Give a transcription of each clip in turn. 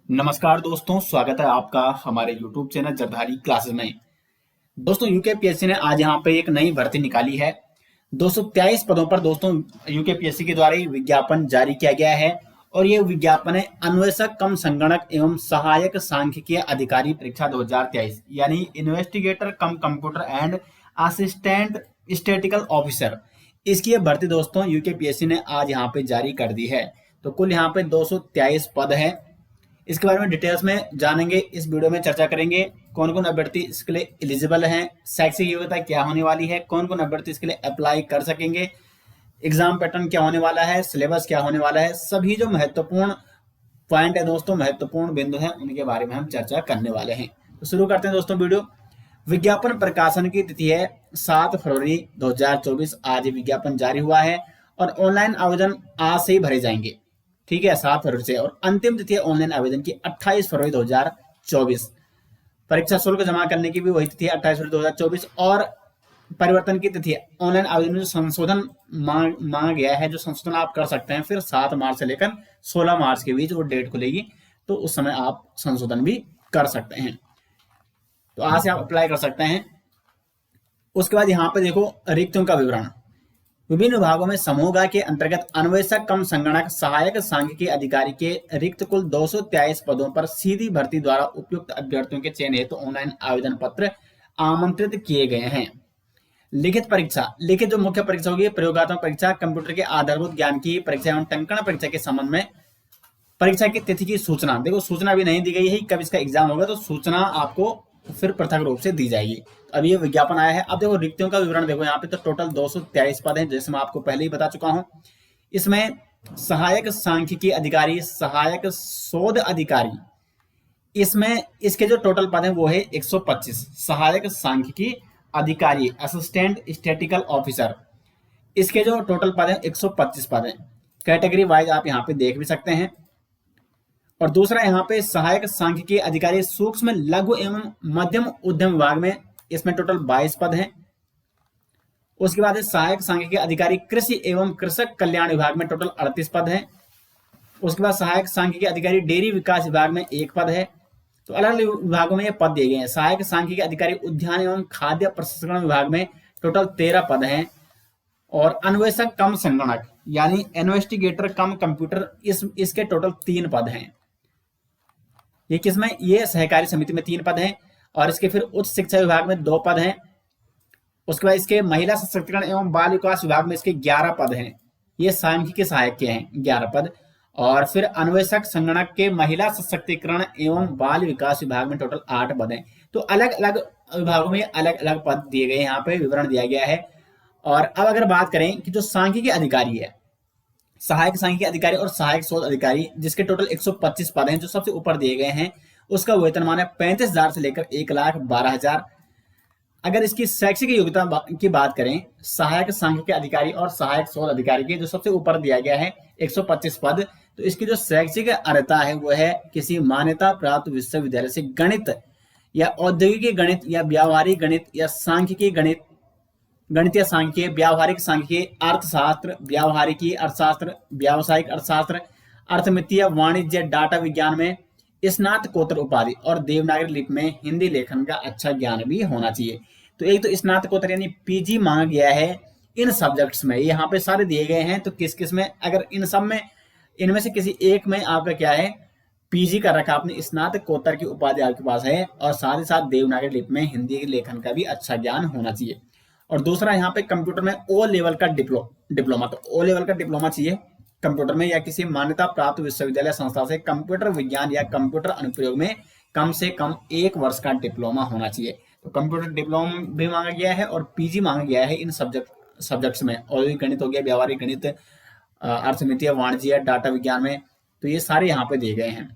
नमस्कार दोस्तों, स्वागत है आपका हमारे YouTube चैनल जरधारी क्लासेस में। दोस्तों यूकेपीएससी ने आज यहाँ पे एक नई भर्ती निकाली है। 223 पदों पर दोस्तों यूकेपीएससी के द्वारा ये विज्ञापन जारी किया गया है और ये विज्ञापन है अन्वेषक कम संगणक एवं सहायक सांख्यिकीय अधिकारी परीक्षा 2023 यानी investigator come computer and assistant statistical officer. इसकी ये भर्ती दोस्तों यूकेपीएससी ने आज यहाँ पे जारी कर दी है। तो कुल यहाँ पे 223 पद है। इसके बारे में डिटेल्स में जानेंगे, इस वीडियो में चर्चा करेंगे। कौन कौन अभ्यर्थी इसके लिए एलिजिबल हैं, शैक्षिक योग्यता क्या होने वाली है, कौन कौन अभ्यर्थी इसके लिए अप्लाई कर सकेंगे, एग्जाम पैटर्न क्या होने वाला है, सिलेबस क्या होने वाला है, सभी जो महत्वपूर्ण पॉइंट है दोस्तों, महत्वपूर्ण बिंदु हैं, उनके बारे में हम चर्चा करने वाले हैं। तो शुरू करते हैं दोस्तों वीडियो। विज्ञापन प्रकाशन की तिथि है 7 फरवरी 2024। आज विज्ञापन जारी हुआ है और ऑनलाइन आवेदन आज से ही भरे जाएंगे। ठीक है, 7 फरवरी से। और अंतिम तिथि है ऑनलाइन आवेदन की 28 फरवरी 2024। परीक्षा शुल्क जमा करने की भी वही तिथि है 28 फरवरी 2024। और परिवर्तन की तिथि है ऑनलाइन आवेदन में जो संशोधन मांगा गया है, जो संशोधन आप कर सकते हैं फिर 7 मार्च से लेकर 16 मार्च के बीच वो डेट खुलेगी, तो उस समय आप संशोधन भी कर सकते हैं। तो आज से आप अप्लाई कर सकते हैं। उसके बाद यहाँ पे देखो रिक्तियों का विवरण। विभिन्न विभागों में समूह के अंतर्गत अन्वेषक कम संगणक सहायक सांख्यिकी अधिकारी के रिक्त कुल 223 पदों पर सीधी भर्ती द्वारा उपयुक्त अभ्यर्थियों के चयन हेतु ऑनलाइन आवेदन पत्र आमंत्रित किए गए हैं। लिखित परीक्षा, लिखित जो मुख्य परीक्षा होगी प्रयोगात्मक परीक्षा, कंप्यूटर के आधारभूत ज्ञान की परीक्षा एवं टंकण परीक्षा के संबंध में परीक्षा की तिथि की सूचना, देखो सूचना भी नहीं दी गई है कब इसका एग्जाम होगा, तो सूचना आपको फिर पृथक रूप से दी जाएगी। अब ये विज्ञापन आया है। अब देखो रिक्तियों का विवरण देखो, यहाँ पे तो टोटल 223 पद हैं, जैसे मैं आपको पहले ही बता चुका हूं। इसमें सहायक सांख्यिकी अधिकारी, सहायक शोध अधिकारी, इसमें इसके जो टोटल पद हैं वो है 125। सहायक सांख्यिकी अधिकारी असिस्टेंट स्टैटिकल ऑफिसर, इसके जो टोटल पद हैं 125 पद हैं। कैटेगरी वाइज आप यहाँ पे देख भी सकते हैं। और दूसरा यहाँ पे सहायक सांख्यिकी अधिकारी सूक्ष्म लघु एवं मध्यम उद्यम विभाग में, इसमें टोटल 22 पद हैं। उसके बाद सहायक सांख्यिकी अधिकारी कृषि एवं कृषक कल्याण विभाग में टोटल 38 पद हैं। उसके बाद सहायक सांख्यिकी अधिकारी डेयरी विकास विभाग में 1 पद है। तो अलग अलग विभागों में ये पद दिए गए हैं। सहायक सांख्यिकी अधिकारी उद्यान एवं खाद्य प्रसंस्करण विभाग में टोटल 13 पद हैं। और अन्वेषक कम संगणक यानी इन्वेस्टिगेटर कम कंप्यूटर, इसके टोटल 3 पद हैं। ये किसमें, ये सहकारी समिति में 3 पद हैं। और इसके फिर उच्च शिक्षा विभाग में 2 पद हैं। उसके बाद इसके महिला सशक्तिकरण एवं बाल विकास विभाग में इसके 11 पद हैं। ये सांख्यिकी सहायक के हैं 11 पद। और फिर अन्वेषक संगणक के महिला सशक्तिकरण एवं बाल विकास विभाग में टोटल 8 पद हैं। तो अलग अलग विभागों में अलग अलग पद दिए गए, यहाँ पे विवरण दिया गया है। और अब अगर बात करें कि जो सांख्यिकी अधिकारी है, सहायक सांख्यिकी अधिकारी और सहायक शोध अधिकारी, जिसके टोटल 125 पद हैं, जो सबसे ऊपर दिए गए हैं, उसका वेतनमान है 35,000 से लेकर 1,12,000। अगर इसकी शैक्षिक योग्यता की बात करें, सहायक सांख्यिकी अधिकारी और सहायक शोध अधिकारी के जो सबसे ऊपर दिया गया है 125 पद, तो इसकी जो शैक्षिक अर्हता है वो है किसी मान्यता प्राप्त विश्वविद्यालय से गणित या औद्योगिक गणित या व्यावहारिक गणित या सांख्यिकी गणित, गणितीय सांख्यिकी, व्यावहारिक सांख्यिकी, अर्थशास्त्र, व्यावहारिकी अर्थशास्त्र, व्यावसायिक अर्थशास्त्र, अर्थमितीय, वाणिज्य, डाटा विज्ञान में स्नातकोत्तर उपाधि और देवनागरी लिपि में हिंदी लेखन का अच्छा ज्ञान भी होना चाहिए। तो एक तो स्नातकोत्तर यानी पीजी मांगा गया है इन सब्जेक्ट्स में, यहाँ पे सारे दिए गए हैं। तो किस किस में, अगर इन सब में इनमें से किसी एक में आपका क्या है, पीजी कर रखा आपने, स्नातकोत्तर की उपाधि आपके पास है, और साथ ही साथ देवनागरी लिपि में हिंदी लेखन का भी अच्छा ज्ञान होना चाहिए। और दूसरा यहाँ पे कंप्यूटर में ओ लेवल का डिप्लोमा, तो ओ लेवल का डिप्लोमा चाहिए कंप्यूटर में, या किसी मान्यता प्राप्त विश्वविद्यालय संस्था से कंप्यूटर विज्ञान या कंप्यूटर अनुप्रयोग में कम से कम 1 वर्ष का डिप्लोमा होना चाहिए। तो कंप्यूटर डिप्लोमा भी मांगा गया है और पीजी मांगा गया है इन सब्जेक्ट्स में। औद्योगिक गणित हो गया, व्यावहारिक गणित, अर्थमितीय, वाणिज्य, डाटा विज्ञान में, तो ये सारे यहाँ पे दिए गए हैं।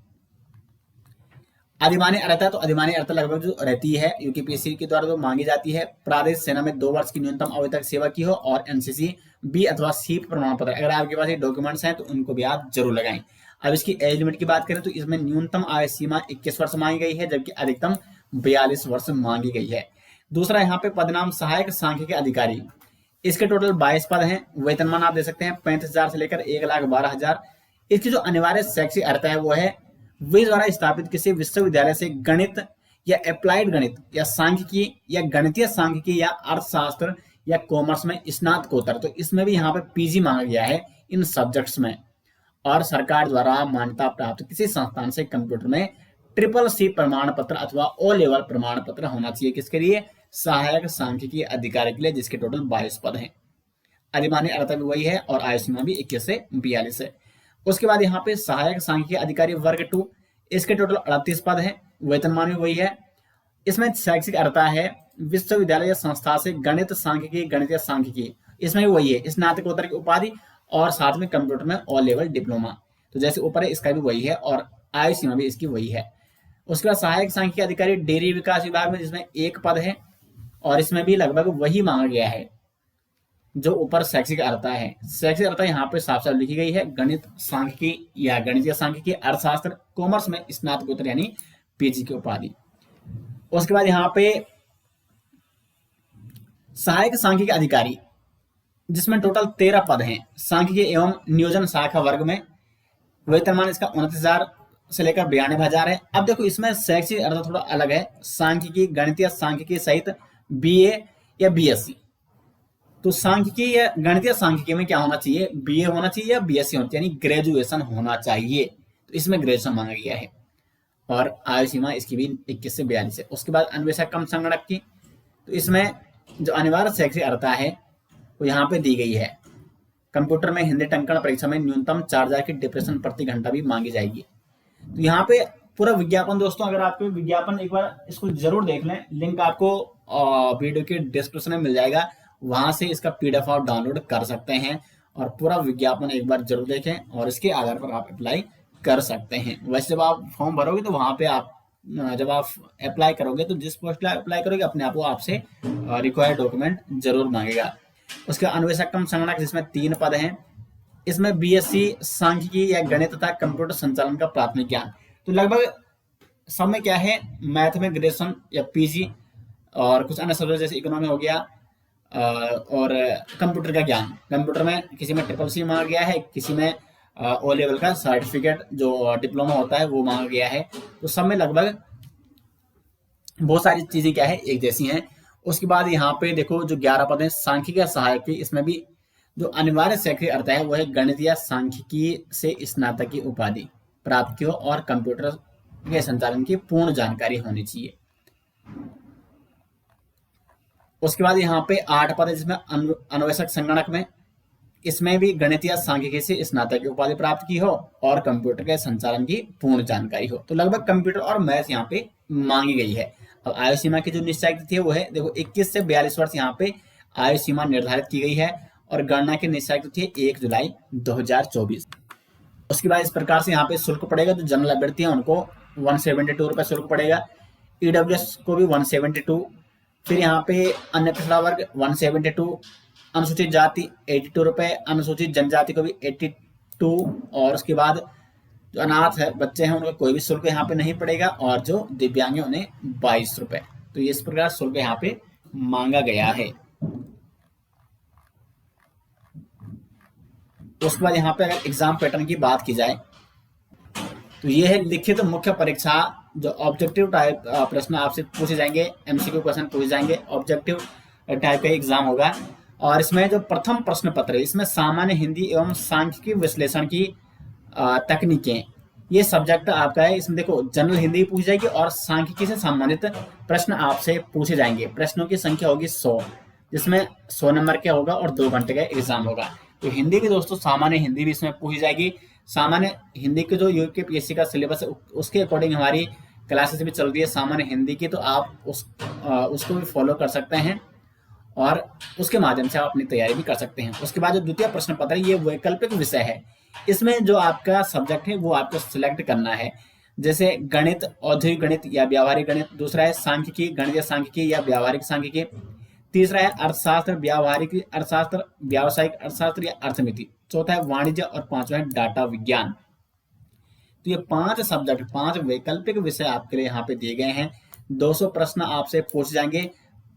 अधिमानी अर्हता, तो अधिमानी अर्हता लगभग जो रहती है यूकेपीएससी के द्वारा जो मांगी जाती है, प्रादेशिक सेना में 2 वर्ष की न्यूनतम अवधि तक सेवा की हो और एनसीसी बी अथवा सी प्रमाण पत्र, अगर आपके पास ये डॉक्यूमेंट्स हैं तो उनको भी आप जरूर लगाएं। अब इसकी एज लिमिट की बात करें तो इसमें न्यूनतम आयु सीमा 21 वर्ष मांगी गई है, जबकि अधिकतम 42 वर्ष मांगी गई है। दूसरा यहाँ पे पदनाम सहायक सांख्यिकी अधिकारी, इसके टोटल 22 पद हैं। वेतनमान आप दे सकते हैं 35,000 से लेकर 1,12,000। इसकी जो अनिवार्य शैक्षिक अर्हता है वो है वे द्वारा स्थापित किसी विश्वविद्यालय से गणित या अप्लाइड गणित या सांख्यिकी या गणितीय सांख्यिकी या अर्थशास्त्र या कॉमर्स में स्नातकोत्तर, तो इसमें भी यहाँ पे पीजी मांगा गया है इन सब्जेक्ट्स में। और सरकार द्वारा मान्यता प्राप्त किसी संस्थान से कंप्यूटर में CCC प्रमाण पत्र अथवा ओ लेवल प्रमाण पत्र होना चाहिए। किसके लिए? सहायक सांख्यिकी अधिकारी के लिए, जिसके टोटल 22 पद हैं। अधिमान्य अर्हता भी वही है और आयु सीमा भी 21 से 42 है। उसके बाद यहाँ पे सहायक सांख्यिकी अधिकारी वर्ग 2, इसके टोटल 38 पद है। वेतनमान भी वही है। इसमें शैक्षिक अर्हता है विश्वविद्यालय या संस्था से गणित सांख्यिकी गणितीय सांख्यिकी, इसमें भी वही है, स्नातकोत्तर की उपाधि और साथ में कंप्यूटर में ऑल लेवल डिप्लोमा। तो जैसे ऊपर है इसका भी वही है और आयु सीमा भी इसकी वही है। उसके बाद सहायक सांख्यिकी अधिकारी डेयरी विकास विभाग में, जिसमें 1 पद है और इसमें भी लगभग वही मांगा गया है जो ऊपर शैक्षिक अर्हता है। शैक्षिक अर्हता यहाँ पे साफ साफ लिखी गई है, गणित सांख्यिकी या गणितीय सांख्यिकी, अर्थशास्त्र, कॉमर्स में स्नातकोत्तर यानी पीजी की उपाधि। उसके बाद यहाँ पे सहायक सांख्यिकी अधिकारी, जिसमें टोटल 13 पद हैं, सांख्यिकी एवं नियोजन शाखा वर्ग में। वेतनमान इसका 29,000 से लेकर 92,000 है। अब देखो इसमें शैक्षिक अर्हता थोड़ा अलग है, सांख्यिकी गणितीय सांख्यिकी सहित बीए या बीएससी। तो सांख्यिकी या गणितीय सांख्यिकी में क्या होना चाहिए? बीए होना चाहिए या बीएससी होना चाहिए, यानी ग्रेजुएशन होना चाहिए। तो इसमें ग्रेजुएशन मांगा गया है और आयु सीमा इसकी भी 21 से 42 है। उसके बाद अन्वेषक कम संगणक की, तो इसमें जो अनिवार्य शैक्षिक अर्हता है वो यहाँ पे दी गई है। कंप्यूटर में हिंदी टंकण परीक्षा में न्यूनतम 4000 की डिप्रेशन प्रति घंटा भी मांगी जाएगी। तो यहाँ पे पूरा विज्ञापन, दोस्तों अगर आपको विज्ञापन एक बार इसको जरूर देख लें, लिंक आपको वीडियो के डिस्क्रिप्शन में मिल जाएगा, वहां से इसका PDF आप डाउनलोड कर सकते हैं और पूरा विज्ञापन एक बार जरूर देखें और इसके आधार पर आप अप्लाई कर सकते हैं। वैसे जब आप फॉर्म भरोगे तो वहां पे आप जब आप अप्लाई करोगे तो जिस पोस्ट अप्लाई करोगे अपने आप वो आपसे रिक्वायर्ड डॉक्यूमेंट जरूर मांगेगा। उसके अन्वेषक कम संगणक, जिसमें 3 पद हैं, इसमें BSc सांख्यिकी या गणित तथा कंप्यूटर संचालन का प्राथमिक ज्ञान। तो लगभग सब में क्या है, मैथ में ग्रेजुएशन या पीजी और कुछ अन्य सब्जेक्ट जैसे इकोनॉमी हो गया और कंप्यूटर का ज्ञान। कंप्यूटर में किसी में CCC मांगा गया है, किसी में ओ लेवल का सर्टिफिकेट जो डिप्लोमा होता है वो मांगा गया है। तो सब में लगभग बहुत सारी चीजें क्या है एक जैसी हैं। उसके बाद यहाँ पे देखो जो 11 पद है सांख्यिकी सहायक की, इसमें भी जो अनिवार्य शैक्षिक अर्हता है वो है गणित या सांख्यिकी से स्नातक की उपाधि प्राप्त की हो और कंप्यूटर के संचालन की पूर्ण जानकारी होनी चाहिए। उसके बाद यहाँ पे 8 पद है जिसमें अन्वेषक संगणक में, इसमें भी गणित या सांख्यिकी से स्नातक की उपाधि प्राप्त की हो और कंप्यूटर के संचालन की पूर्ण जानकारी हो। तो लगभग कंप्यूटर और मैथ यहाँ पे मांगी गई है। अब आयु सीमा की जो निश्चय थी वो है देखो 21 से 42 वर्ष यहाँ पे आयु सीमा निर्धारित की गई है और गणना की निश्चय थी 1 जुलाई 2024। उसके बाद इस प्रकार से यहाँ पे शुल्क पड़ेगा। जो जनरल अभ्यर्थी है उनको 172 रुपये शुल्क पड़ेगा, EWS को भी 172, फिर यहाँ पे अन्य पिछड़ा वर्ग 172, अनुसूचित जाति 82 रुपये, अनुसूचित जनजाति को भी 82 और उसके बाद जो अनाथ है बच्चे हैं उनको कोई भी शुल्क यहाँ पे नहीं पड़ेगा और जो दिव्यांग है उन्हें 22 रुपये। तो इस प्रकार शुल्क यहाँ पे मांगा गया है। उसके बाद यहाँ पे अगर एग्जाम पैटर्न की बात की जाए तो ये है लिखित मुख्य परीक्षा, जो ऑब्जेक्टिव टाइप प्रश्न आपसे पूछे जाएंगे, MCQ क्वेश्चन पूछे जाएंगे, ऑब्जेक्टिव टाइप का एग्जाम होगा। और इसमें जो प्रथम प्रश्न पत्र है इसमें सामान्य हिंदी एवं सांख्यिकी विश्लेषण की तकनीकें, ये सब्जेक्ट आपका है। इसमें देखो जनरल हिंदी पूछी जाएगी और सांख्यिकी से संबंधित प्रश्न आपसे पूछे जाएंगे। प्रश्नों की संख्या होगी 100, जिसमें 100 नंबर का होगा और 2 घंटे का एग्जाम होगा। तो हिंदी की दोस्तों सामान्य हिंदी भी इसमें पूछी जाएगी। सामान्य हिंदी के जो UKPSC का सिलेबस है उसके अकॉर्डिंग हमारी क्लासेस भी चल रही है सामान्य हिंदी की, तो आप उसको भी फॉलो कर सकते हैं और उसके माध्यम से आप अपनी तैयारी भी कर सकते हैं। उसके बाद जो द्वितीय प्रश्न पत्र है ये वैकल्पिक विषय है। इसमें जो आपका सब्जेक्ट है वो आपको सिलेक्ट करना है, जैसे गणित, औद्योगिक गणित या व्यावहारिक गणित। दूसरा है सांख्यिकी, गणितीय सांख्यिकी या व्यावहारिक सांख्यिकी। तीसरा है अर्थशास्त्र, व्यावहारिक अर्थशास्त्र, व्यावसायिक अर्थशास्त्र या अर्थमिति। चौथा है वाणिज्य और पांचवा है डाटा विज्ञान। तो ये 5 सब्जेक्ट, 5 वैकल्पिक विषय आपके लिए यहाँ पे दिए गए हैं। 200 प्रश्न आपसे पूछ जाएंगे,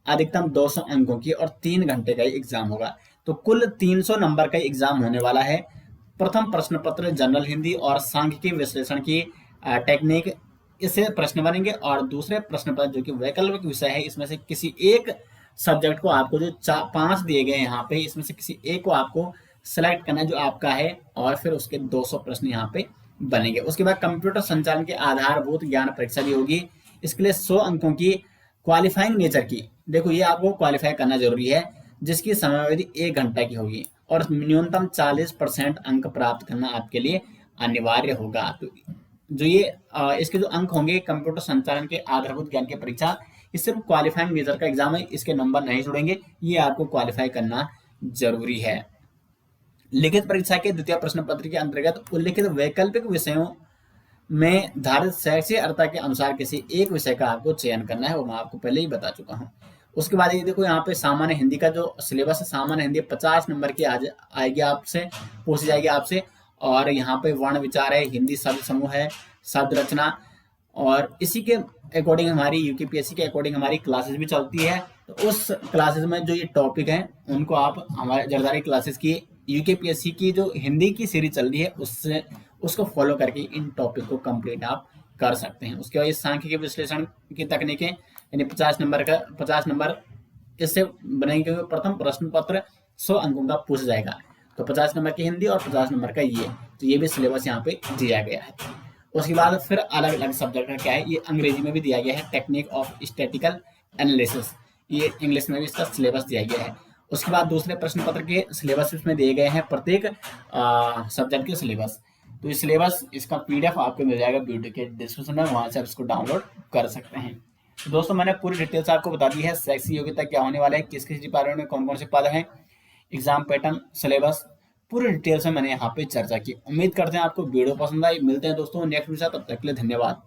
अधिकतम 200 अंकों की और 3 घंटे का एग्जाम होगा। तो कुल 300 नंबर का एग्जाम होने वाला है। प्रथम प्रश्न पत्र जनरल हिंदी और सांख्यिकी विश्लेषण की टेक्निक, इससे प्रश्न बनेंगे। और दूसरे प्रश्न पत्र जो कि वैकल्पिक विषय है, इसमें से किसी एक सब्जेक्ट को आपको जो 5 दिए गए हैं यहाँ पे, इसमें से किसी एक को आपको सेलेक्ट करना है जो आपका है, और फिर उसके 200 प्रश्न यहाँ पे बनेंगे। उसके बाद कंप्यूटर संचालन के आधारभूत ज्ञान परीक्षा भी होगी। इसके लिए 100 अंकों की क्वालिफाइंग नेचर की, देखो ये आपको क्वालिफाई करना जरूरी है, जिसकी समयावधि 1 घंटा की होगी, और न्यूनतम 40% अंक प्राप्त करना आपके लिए अनिवार्य होगा। तो जो ये इसके जो अंक होंगे कंप्यूटर संचालन के आधारभूत ज्ञान की परीक्षा, इस सिर्फ क्वालिफाइंग मेजर का एग्जाम है, इसके नंबर नहीं जुड़ेंगे, ये आपको क्वालिफाई करना जरूरी है। लिखित परीक्षा के द्वितीय प्रश्न पत्र के अंतर्गत उल्लिखित वैकल्पिक विषयों में धारित शैक्षिक अर्हता के अनुसार किसी एक विषय का आपको चयन करना है, वो मैं आपको पहले ही बता चुका हूँ। उसके बाद ये देखो यहाँ पे सामान्य हिंदी का जो सिलेबस है, सामान्य हिंदी 50 नंबर की आएगी आपसे, पूछी जाएगी आपसे। और यहाँ पे वर्ण विचार है, हिंदी शब्द समूह है, शब्द रचना, और इसी के अकॉर्डिंग हमारी यूकेपीएससी के अकॉर्डिंग हमारी क्लासेस भी चलती है। तो उस क्लासेस में जो ये टॉपिक हैं उनको आप हमारे जरदारी क्लासेस की यूकेपीएससी की जो हिंदी की सीरीज चल रही है उससे उसको फॉलो करके इन टॉपिक को कंप्लीट आप कर सकते हैं। उसके बाद ये सांख्यिकी विश्लेषण की तकनीकें, यानी 50 नंबर इससे बनेंगे, क्योंकि प्रथम प्रश्न पत्र 100 अंकों का पूछा जाएगा। तो 50 नंबर की हिंदी और 50 नंबर का ये, तो ये भी सिलेबस यहाँ पे दिया गया है। उसके बाद फिर अलग अलग सब्जेक्ट का क्या है, ये अंग्रेजी में भी दिया गया है, टेक्निक ऑफ स्टैटिकल एनालिसिस, ये इंग्लिश में भी इसका सिलेबस दिया गया है। उसके बाद दूसरे प्रश्न पत्र के सिलेबस इसमें दिए गए हैं, प्रत्येक सब्जेक्ट के सिलेबस। तो ये सिलेबस इसका पीडीएफ आपको मिल जाएगा वीडियो के डिस्क्रिप्शन में, वहां से आप इसको डाउनलोड कर सकते हैं। तो दोस्तों मैंने पूरी डिटेल्स आपको बता दी है, शैक्षिक योग्यता क्या होने वाला है, किस किस डिपार्टमेंट में कौन कौन से पद हैं, एग्जाम पैटर्न, सिलेबस, पूरी डिटेल से मैंने यहाँ पे चर्चा की। उम्मीद करते हैं आपको वीडियो पसंद आई। मिलते हैं दोस्तों नेक्स्ट वीडियो, तब तक के लिए धन्यवाद।